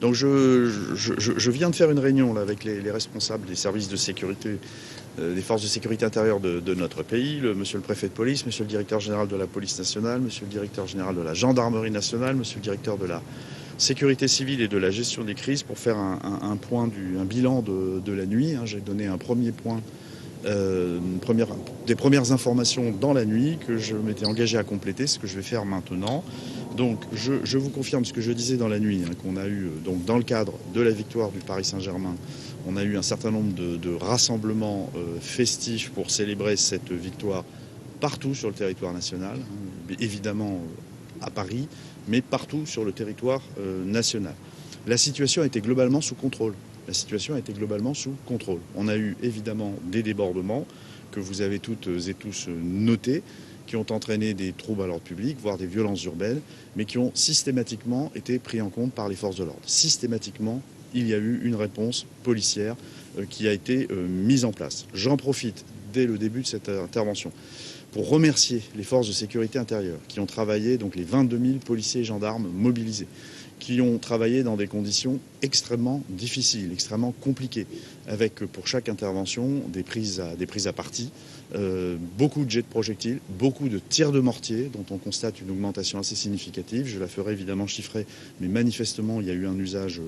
Donc je viens de faire une réunion là, avec les responsables des services de sécurité, des forces de sécurité intérieure de notre pays, monsieur le préfet de police, monsieur le directeur général de la police nationale, monsieur le directeur général de la gendarmerie nationale, monsieur le directeur de la sécurité civile et de la gestion des crises pour faire un bilan de la nuit. J'ai donné un premier point, des premières informations dans la nuit que je m'étais engagé à compléter, ce que je vais faire maintenant. Donc je vous confirme ce que je disais dans la nuit, qu'on a eu donc dans le cadre de la victoire du Paris Saint-Germain, on a eu un certain nombre de rassemblements festifs pour célébrer cette victoire partout sur le territoire national, évidemment à Paris, mais partout sur le territoire national. La situation a été globalement sous contrôle. La situation a été globalement sous contrôle. On a eu évidemment des débordements que vous avez toutes et tous notés, qui ont entraîné des troubles à l'ordre public, voire des violences urbaines, mais qui ont systématiquement été pris en compte par les forces de l'ordre. Systématiquement, il y a eu une réponse policière qui a été mise en place. J'en profite dès le début de cette intervention pour remercier les forces de sécurité intérieure qui ont travaillé, donc les 22 000 policiers et gendarmes mobilisés, qui ont travaillé dans des conditions extrêmement difficiles, extrêmement compliquées, avec pour chaque intervention des prises à partie, beaucoup de jets de projectiles, beaucoup de tirs de mortier, dont on constate une augmentation assez significative. Je la ferai évidemment chiffrer, mais manifestement, il y a eu un usage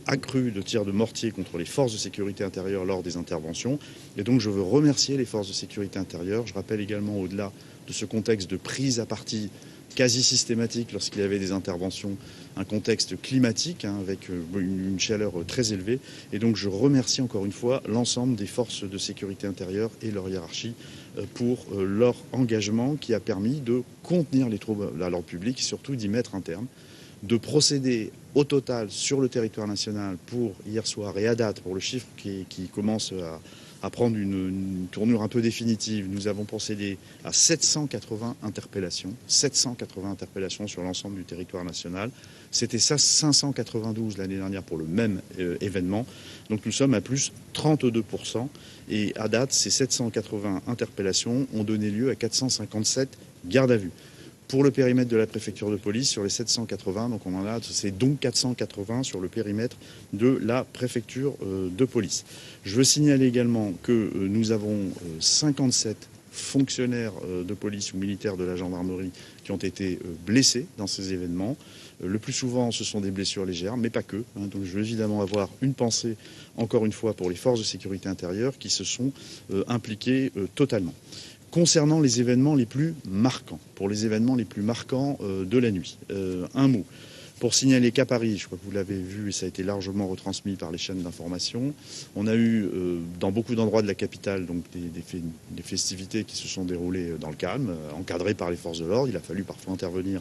accru de tirs de mortier contre les forces de sécurité intérieure lors des interventions. Et donc je veux remercier les forces de sécurité intérieure. Je rappelle également, au-delà de ce contexte de prise à partie quasi systématique lorsqu'il y avait des interventions, un contexte climatique avec une chaleur très élevée. Et donc je remercie encore une fois l'ensemble des forces de sécurité intérieure et leur hiérarchie pour leur engagement qui a permis de contenir les troubles à l'ordre public et surtout d'y mettre un terme, de procéder au total sur le territoire national pour hier soir et à date, pour le chiffre qui commence à prendre une tournure un peu définitive. Nous avons procédé à 780 interpellations sur l'ensemble du territoire national. C'était ça 592 l'année dernière pour le même événement. Donc nous sommes à plus 32%. Et à date, ces 780 interpellations ont donné lieu à 457 gardes à vue. Pour le périmètre de la préfecture de police, sur les 780, donc on en a, c'est donc 480 sur le périmètre de la préfecture de police. Je veux signaler également que nous avons 57 fonctionnaires de police ou militaires de la gendarmerie qui ont été blessés dans ces événements. Le plus souvent, ce sont des blessures légères, mais pas que. Donc je veux évidemment avoir une pensée, encore une fois, pour les forces de sécurité intérieure qui se sont impliquées totalement. Concernant les événements les plus marquants, de la nuit, un mot. Pour signaler qu'à Paris, je crois que vous l'avez vu et ça a été largement retransmis par les chaînes d'information, on a eu dans beaucoup d'endroits de la capitale donc des festivités qui se sont déroulées dans le calme, encadrées par les forces de l'ordre. Il a fallu parfois intervenir,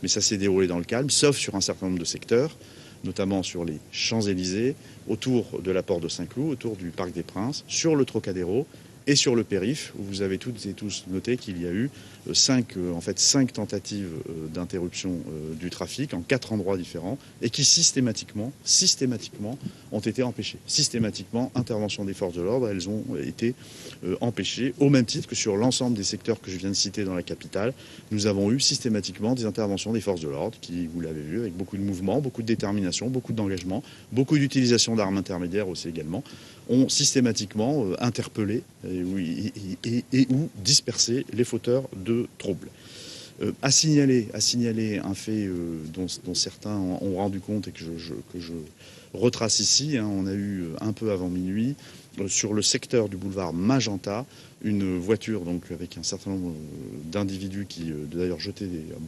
mais ça s'est déroulé dans le calme, sauf sur un certain nombre de secteurs, notamment sur les Champs-Élysées, autour de la Porte de Saint-Cloud, autour du Parc des Princes, sur le Trocadéro, et sur le périph', où vous avez toutes et tous noté qu'il y a eu 5 tentatives d'interruption du trafic en 4 endroits différents et qui systématiquement ont été empêchées. Systématiquement, intervention des forces de l'ordre, elles ont été empêchées, au même titre que sur l'ensemble des secteurs que je viens de citer dans la capitale. Nous avons eu systématiquement des interventions des forces de l'ordre qui, vous l'avez vu, avec beaucoup de mouvements, beaucoup de détermination, beaucoup d'engagement, beaucoup d'utilisation d'armes intermédiaires aussi également, ont systématiquement interpellé et ou dispersé les fauteurs de troubles. À signaler un fait dont certains ont rendu compte et que je retrace ici. On a eu un peu avant minuit, sur le secteur du boulevard Magenta, une voiture donc avec un certain nombre d'individus qui d'ailleurs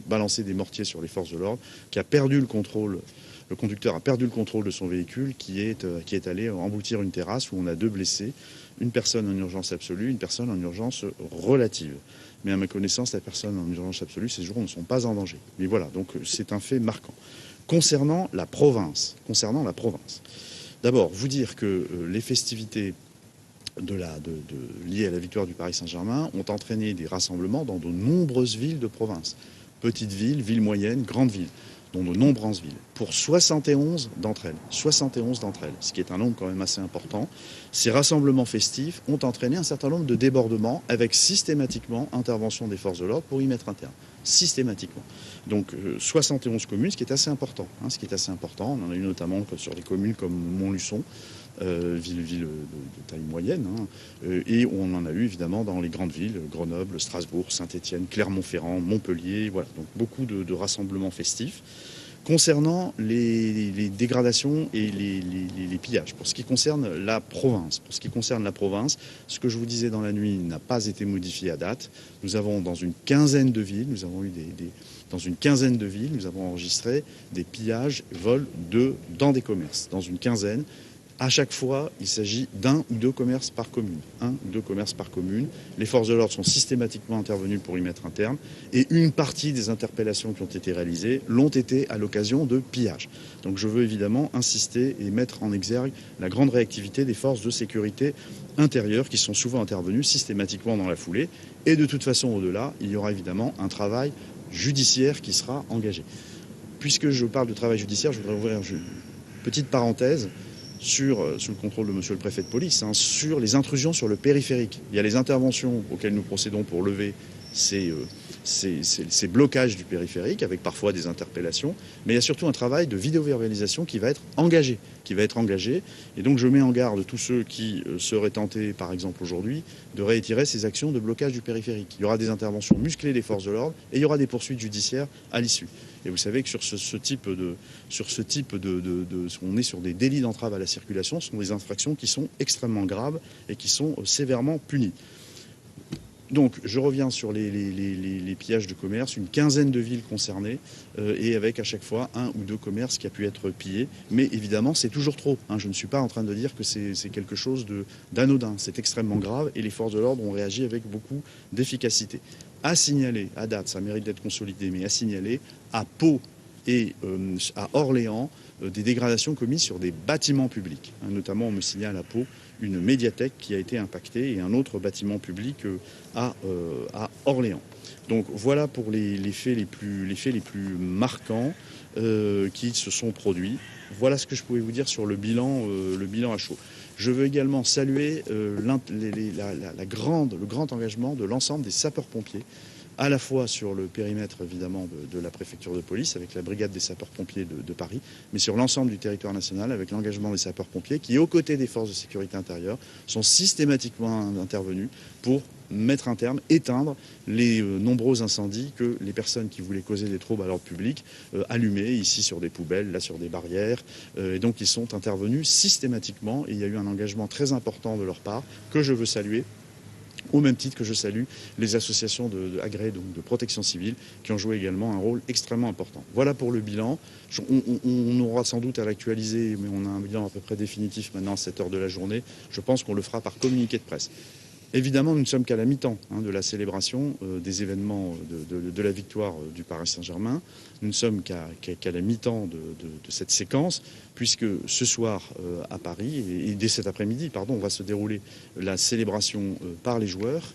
balançaient des mortiers sur les forces de l'ordre, qui a perdu le contrôle. Le conducteur a perdu le contrôle de son véhicule qui est allé emboutir une terrasse où on a 2 blessés, une personne en urgence absolue, une personne en urgence relative. Mais à ma connaissance, la personne en urgence absolue, ces jours ne sont pas en danger. Mais voilà, donc c'est un fait marquant. Concernant la province, d'abord, vous dire que les festivités liées à la victoire du Paris Saint-Germain ont entraîné des rassemblements dans de nombreuses villes de province. Petites villes, villes moyennes, grandes villes, dont de nombreuses villes, pour 71 d'entre elles, ce qui est un nombre quand même assez important. Ces rassemblements festifs ont entraîné un certain nombre de débordements avec systématiquement intervention des forces de l'ordre pour y mettre un terme. systématiquement. Donc 71 communes, ce qui est assez important. On en a eu notamment sur des communes comme Montluçon, ville de taille moyenne, et on en a eu évidemment dans les grandes villes, Grenoble, Strasbourg, Saint-Étienne, Clermont-Ferrand, Montpellier, voilà, donc beaucoup de rassemblements festifs. Concernant les dégradations et les pillages, pour ce qui concerne la province, ce que je vous disais dans la nuit n'a pas été modifié à date. Nous avons dans une quinzaine de villes, nous avons enregistré des pillages, vols dans des commerces, dans une quinzaine. À chaque fois, il s'agit d'un ou deux commerces par commune. Les forces de l'ordre sont systématiquement intervenues pour y mettre un terme. Et une partie des interpellations qui ont été réalisées l'ont été à l'occasion de pillages. Donc je veux évidemment insister et mettre en exergue la grande réactivité des forces de sécurité intérieures qui sont souvent intervenues systématiquement dans la foulée. Et de toute façon, au-delà, il y aura évidemment un travail judiciaire qui sera engagé. Puisque je parle de travail judiciaire, je voudrais ouvrir une petite parenthèse sous le contrôle de monsieur le préfet de police, sur les intrusions sur le périphérique. Il y a les interventions auxquelles nous procédons pour lever ces blocages du périphérique, avec parfois des interpellations, mais il y a surtout un travail de vidéo-verbalisation qui va être engagé. Et donc je mets en garde tous ceux qui seraient tentés, par exemple aujourd'hui, de réitérer ces actions de blocage du périphérique. Il y aura des interventions musclées des forces de l'ordre et il y aura des poursuites judiciaires à l'issue. Et vous savez que on est sur des délits d'entrave à la circulation, ce sont des infractions qui sont extrêmement graves et qui sont sévèrement punies. Donc, je reviens sur les pillages de commerce, une quinzaine de villes concernées, et avec à chaque fois un ou deux commerces qui a pu être pillés. Mais évidemment, c'est toujours trop. Je ne suis pas en train de dire que c'est quelque chose d'anodin. C'est extrêmement grave et les forces de l'ordre ont réagi avec beaucoup d'efficacité. À signaler, à date, ça mérite d'être consolidé, mais à signaler, à Pau et à Orléans, des dégradations commises sur des bâtiments publics. Notamment, on me signale à Pau une médiathèque qui a été impactée et un autre bâtiment public à Orléans. Donc voilà pour les faits les plus marquants qui se sont produits. Voilà ce que je pouvais vous dire sur le bilan à chaud. Je veux également saluer le grand engagement de l'ensemble des sapeurs-pompiers, à la fois sur le périmètre évidemment de la préfecture de police avec la brigade des sapeurs-pompiers de Paris, mais sur l'ensemble du territoire national avec l'engagement des sapeurs-pompiers qui, aux côtés des forces de sécurité intérieure, sont systématiquement intervenus pour mettre un terme, éteindre les nombreux incendies que les personnes qui voulaient causer des troubles à l'ordre public allumaient, ici sur des poubelles, là sur des barrières. Et donc ils sont intervenus systématiquement et il y a eu un engagement très important de leur part que je veux saluer, au même titre que je salue les associations agréées de protection civile qui ont joué également un rôle extrêmement important. Voilà pour le bilan. On aura sans doute à l'actualiser, mais on a un bilan à peu près définitif maintenant à cette heure de la journée. Je pense qu'on le fera par communiqué de presse. Évidemment, nous ne sommes qu'à la mi-temps de la célébration des événements de la victoire du Paris Saint-Germain. Nous ne sommes qu'à la mi-temps de cette séquence, puisque ce soir à Paris, et dès cet après-midi, va se dérouler la célébration par les joueurs,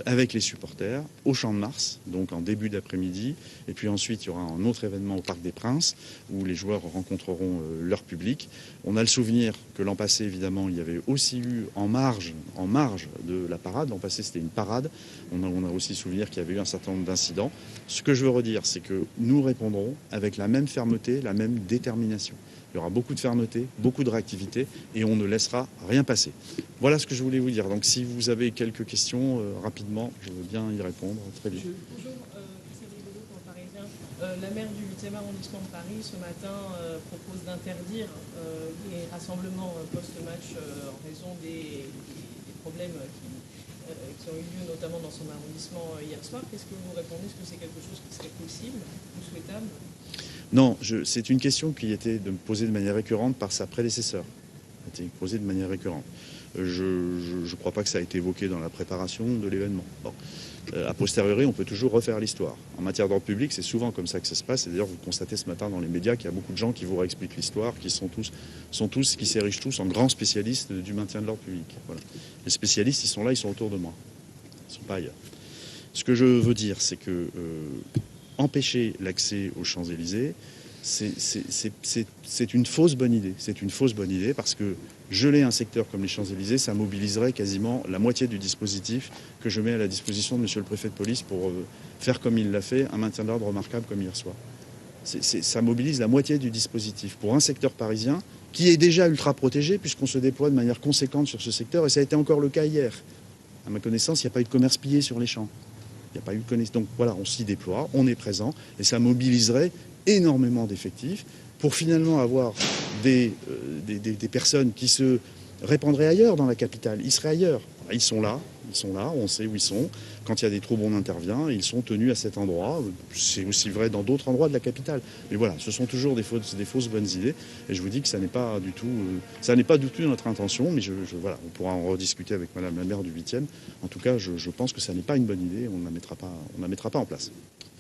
avec les supporters, au Champ de Mars, donc en début d'après-midi. Et puis ensuite, il y aura un autre événement au Parc des Princes, où les joueurs rencontreront leur public. On a le souvenir que l'an passé, évidemment, il y avait aussi eu en marge de la parade. L'an passé, c'était une parade. On a aussi le souvenir qu'il y avait eu un certain nombre d'incidents. Ce que je veux redire, c'est que nous répondrons avec la même fermeté, la même détermination. Il y aura beaucoup de fermeté, beaucoup de réactivité et on ne laissera rien passer. Voilà ce que je voulais vous dire. Donc si vous avez quelques questions, rapidement, je veux bien y répondre très vite. Bonjour, Christelle Rigaudot pour le Parisien. La maire du 8e arrondissement de Paris, ce matin, propose d'interdire les rassemblements post-match en raison des problèmes qui ont eu lieu notamment dans son arrondissement hier soir. Qu'est-ce que vous répondez? Est-ce que c'est quelque chose qui serait possible ou souhaitable? Non, c'est une question qui était posée de manière récurrente par sa prédécesseur. Je ne crois pas que ça a été évoqué dans la préparation de l'événement. Bon. A posteriori, on peut toujours refaire l'histoire. En matière d'ordre public, c'est souvent comme ça que ça se passe. Et d'ailleurs, vous constatez ce matin dans les médias qu'il y a beaucoup de gens qui vous réexpliquent l'histoire, qui qui s'érigent tous en grands spécialistes du maintien de l'ordre public. Voilà. Les spécialistes, ils sont là, ils sont autour de moi. Ils ne sont pas ailleurs. Ce que je veux dire, c'est que empêcher l'accès aux Champs-Élysées, c'est une fausse bonne idée. C'est une fausse bonne idée parce que geler un secteur comme les Champs-Élysées, ça mobiliserait quasiment la moitié du dispositif que je mets à la disposition de monsieur le préfet de police pour faire comme il l'a fait, un maintien de l'ordre remarquable comme hier soir. Ça mobilise la moitié du dispositif pour un secteur parisien qui est déjà ultra protégé puisqu'on se déploie de manière conséquente sur ce secteur et ça a été encore le cas hier. À ma connaissance, il n'y a pas eu de commerce pillé sur les champs. Il n'y a pas eu de connaissance. Donc voilà, on s'y déploie, on est présent et ça mobiliserait énormément d'effectifs pour finalement avoir des personnes qui se répandraient ailleurs dans la capitale. Ils seraient ailleurs. Ils sont là, on sait où ils sont. Quand il y a des troubles, on intervient. Ils sont tenus à cet endroit. C'est aussi vrai dans d'autres endroits de la capitale. Mais voilà, ce sont toujours des fausses bonnes idées. Et je vous dis que ça n'est pas du tout notre intention. Mais voilà, on pourra en rediscuter avec Madame la maire du 8e. En tout cas, je pense que ça n'est pas une bonne idée. On ne la mettra pas en place.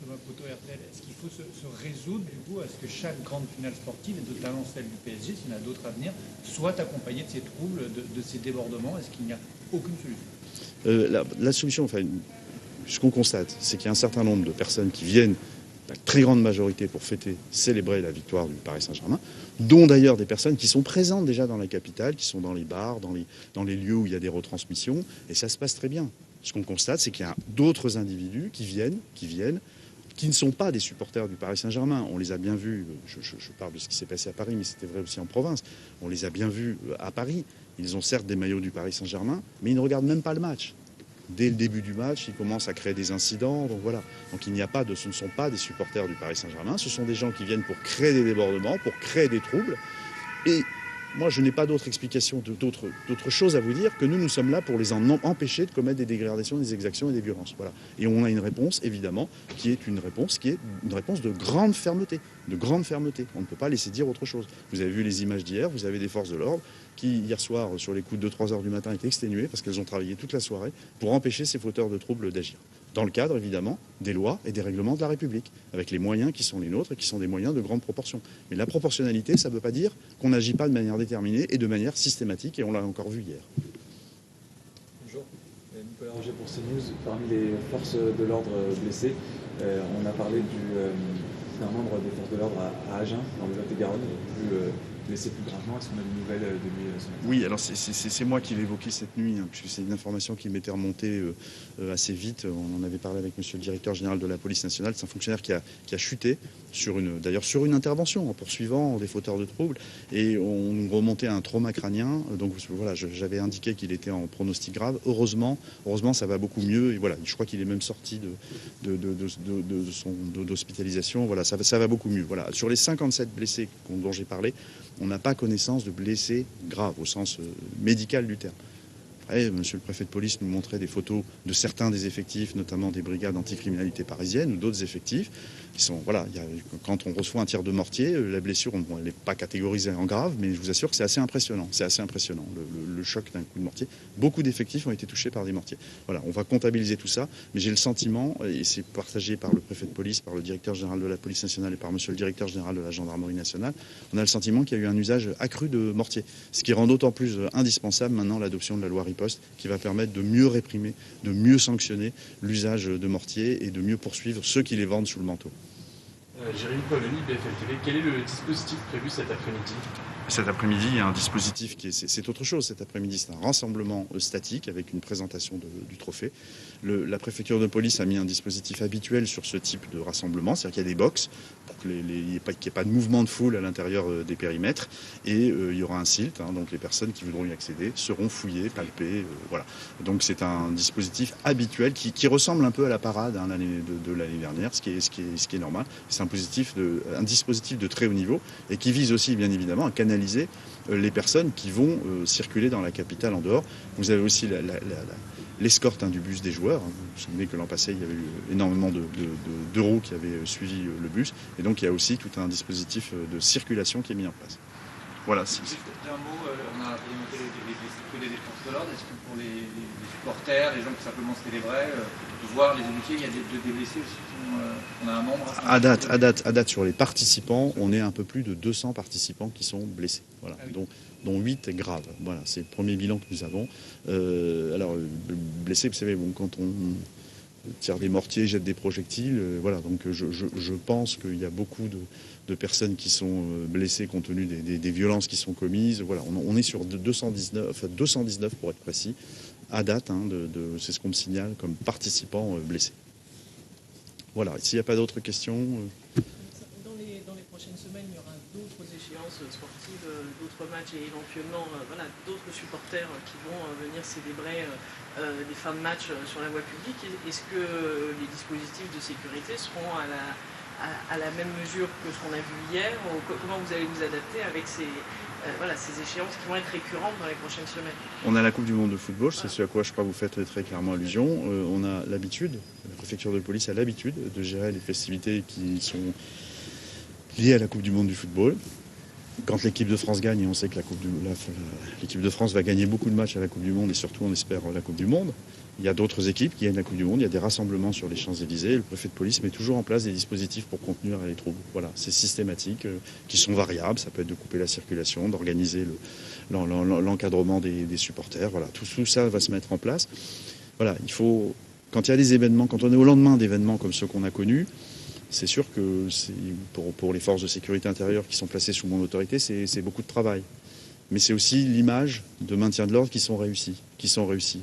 Thomas Poteau, RTL, est-ce qu'il faut se résoudre du coup à ce que chaque grande finale sportive, et notamment celle du PSG, s'il y en a d'autres à venir, soit accompagnée de ces troubles, de ces débordements? Est-ce qu'il n'y a aucune solution? La solution, enfin, ce qu'on constate, c'est qu'il y a un certain nombre de personnes qui viennent, la très grande majorité, pour fêter, célébrer la victoire du Paris Saint-Germain, dont d'ailleurs des personnes qui sont présentes déjà dans la capitale, qui sont dans les bars, dans les lieux où il y a des retransmissions, et ça se passe très bien. Ce qu'on constate, c'est qu'il y a d'autres individus qui viennent, qui ne sont pas des supporters du Paris Saint-Germain. On les a bien vus, je parle de ce qui s'est passé à Paris, mais c'était vrai aussi en province. On les a bien vus à Paris. Ils ont certes des maillots du Paris Saint-Germain, mais ils ne regardent même pas le match. Dès le début du match, ils commencent à créer des incidents. Donc voilà. Donc ce ne sont pas des supporters du Paris Saint-Germain. Ce sont des gens qui viennent pour créer des débordements, pour créer des troubles. Et moi, je n'ai pas d'autre explication, d'autre chose à vous dire que nous sommes là pour les en empêcher de commettre des dégradations, des exactions et des violences. Voilà. Et on a une réponse, évidemment, qui est une réponse de grande fermeté. De grande fermeté. On ne peut pas laisser dire autre chose. Vous avez vu les images d'hier, vous avez des forces de l'ordre qui, hier soir, sur les coups de 2-3 heures du matin, étaient exténuées parce qu'elles ont travaillé toute la soirée pour empêcher ces fauteurs de troubles d'agir. Dans le cadre, évidemment, des lois et des règlements de la République, avec les moyens qui sont les nôtres et qui sont des moyens de grande proportion. Mais la proportionnalité, ça ne veut pas dire qu'on n'agit pas de manière déterminée et de manière systématique, et on l'a encore vu hier. Bonjour, Nicolas Roger pour CNews. Parmi les forces de l'ordre blessées, on a parlé d'un membre des forces de l'ordre à Agen, dans le Lot-et-Garonne, blessé plus gravement. Est-ce qu'on a des nouvelles de lui ce matin? Oui, alors c'est moi qui l'ai évoqué cette nuit, puisque c'est une information qui m'était remontée assez vite. On en avait parlé avec monsieur le directeur général de la police nationale. C'est un fonctionnaire qui a chuté, sur une intervention, en poursuivant des fauteurs de troubles. Et on nous remontait un trauma crânien. Donc voilà, j'avais indiqué qu'il était en pronostic grave. Heureusement, ça va beaucoup mieux. Et voilà, je crois qu'il est même sorti d'hospitalisation. Voilà, ça va beaucoup mieux. Voilà. Sur les 57 blessés dont j'ai parlé, on n'a pas connaissance de blessés graves, au sens médical du terme. Après, monsieur le préfet de police nous montrait des photos de certains des effectifs, notamment des brigades anticriminalité parisiennes ou d'autres effectifs. Quand on reçoit un tir de mortier, la blessure, elle n'est pas catégorisée en grave, mais je vous assure que c'est assez impressionnant. C'est assez impressionnant, le choc d'un coup de mortier. Beaucoup d'effectifs ont été touchés par des mortiers. Voilà, on va comptabiliser tout ça, mais j'ai le sentiment, et c'est partagé par le préfet de police, par le directeur général de la police nationale et par monsieur le directeur général de la gendarmerie nationale, on a le sentiment qu'il y a eu un usage accru de mortiers, ce qui rend d'autant plus indispensable maintenant l'adoption de la loi Riposte, qui va permettre de mieux réprimer, de mieux sanctionner l'usage de mortiers et de mieux poursuivre ceux qui les vendent sous le manteau. Jérémy Poiloni, BFM TV, quel est le dispositif prévu cet après-midi? Cet après-midi, il y a un dispositif c'est autre chose. Cet après-midi, c'est un rassemblement statique avec une présentation du trophée. La préfecture de police a mis un dispositif habituel sur ce type de rassemblement, c'est-à-dire qu'il y a des box pour qu'il n'y ait pas de mouvement de foule à l'intérieur des périmètres, et il y aura un silt, donc les personnes qui voudront y accéder seront fouillées, palpées, voilà. Donc c'est un dispositif habituel qui ressemble un peu à la parade de l'année dernière, ce qui est normal. C'est un dispositif de très haut niveau et qui vise aussi, bien évidemment, à canaliser les personnes qui vont circuler dans la capitale en dehors. Vous avez aussi l'escorte du bus des joueurs. Vous vous souvenez que l'an passé, il y avait eu énormément d'euros qui avaient suivi le bus. Et donc, il y a aussi tout un dispositif de circulation qui est mis en place. Voilà. Juste un mot, on a présenté les forces de l'ordre. Est-ce que pour les supporters, les gens qui simplement se célébraient, voir les éduquer, il y a des blessés aussi? On a un membre à date, sur les participants, on est un peu plus de 200 participants qui sont blessés. Voilà. Ah oui. Dont 8 graves. Voilà, c'est le premier bilan que nous avons. Alors, blessés, vous savez, quand tirent des mortiers, jettent des projectiles. Voilà, donc je pense qu'il y a beaucoup de personnes qui sont blessées compte tenu des violences qui sont commises. Voilà, on est sur 219 pour être précis, à date, hein, c'est ce qu'on me signale comme participants blessés. Voilà, s'il n'y a pas d'autres questions... Dans les prochaines semaines, il y aura d'autres échéances sportives, d'autres matchs et éventuellement voilà, d'autres supporters qui vont venir célébrer des fins de match sur la voie publique. Est-ce que les dispositifs de sécurité seront à la même mesure que ce qu'on a vu hier, ou comment vous allez vous adapter avec ces échéances qui vont être récurrentes dans les prochaines semaines? On a la Coupe du Monde de football, c'est ce à quoi je crois vous faites très clairement allusion. On a l'habitude, la préfecture de police a l'habitude de gérer les festivités qui sont liées à la Coupe du Monde du football. Quand l'équipe de France gagne, et on sait que l'équipe de France va gagner beaucoup de matchs à la Coupe du Monde, et surtout on espère la Coupe du Monde, il y a d'autres équipes qui gagnent la Coupe du Monde, il y a des rassemblements sur les Champs-Élysées, le préfet de police met toujours en place des dispositifs pour contenir les troubles. Voilà, c'est systématique, qui sont variables, ça peut être de couper la circulation, d'organiser l'encadrement des supporters, voilà, tout ça va se mettre en place. Voilà, il faut, quand il y a des événements, quand on est au lendemain d'événements comme ceux qu'on a connus, c'est sûr que pour les forces de sécurité intérieure qui sont placées sous mon autorité, c'est beaucoup de travail. Mais c'est aussi l'image de maintien de l'ordre qui sont réussis.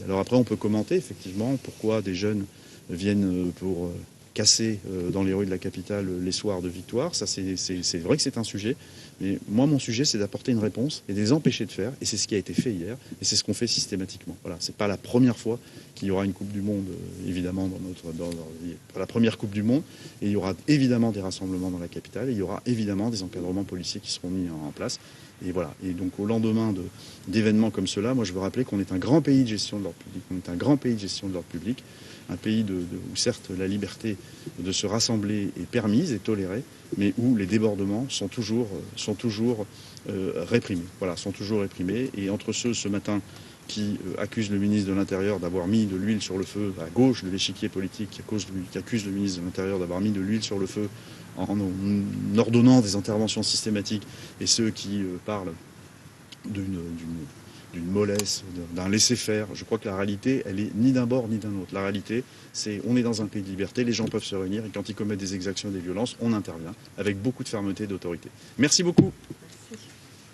Alors après, on peut commenter effectivement pourquoi des jeunes viennent pour casser dans les rues de la capitale les soirs de victoire. Ça, c'est vrai que c'est un sujet. Mais moi, mon sujet, c'est d'apporter une réponse et de les empêcher de faire. Et c'est ce qui a été fait hier. Et c'est ce qu'on fait systématiquement. Voilà, c'est pas la première fois qu'il y aura une Coupe du Monde, évidemment, pour la première Coupe du Monde. Et il y aura évidemment des rassemblements dans la capitale. Et il y aura évidemment des encadrements policiers qui seront mis en place. Et voilà. Et donc, au lendemain d'événements comme cela, moi, je veux rappeler qu'on est un grand pays de gestion de l'ordre public. On est un grand pays de gestion de l'ordre public. Un pays où certes la liberté de se rassembler est permise et tolérée, mais où les débordements sont toujours réprimés. Voilà, sont toujours réprimés. Et entre ceux ce matin qui accusent le ministre de l'Intérieur d'avoir mis de l'huile sur le feu à gauche de l'échiquier politique, qui accusent le ministre de l'Intérieur d'avoir mis de l'huile sur le feu en ordonnant des interventions systématiques, et ceux qui parlent d'une mollesse, d'un laisser-faire. Je crois que la réalité, elle est ni d'un bord ni d'un autre. La réalité, c'est on est dans un pays de liberté, les gens peuvent se réunir, et quand ils commettent des exactions et des violences, on intervient avec beaucoup de fermeté et d'autorité. Merci beaucoup. Merci.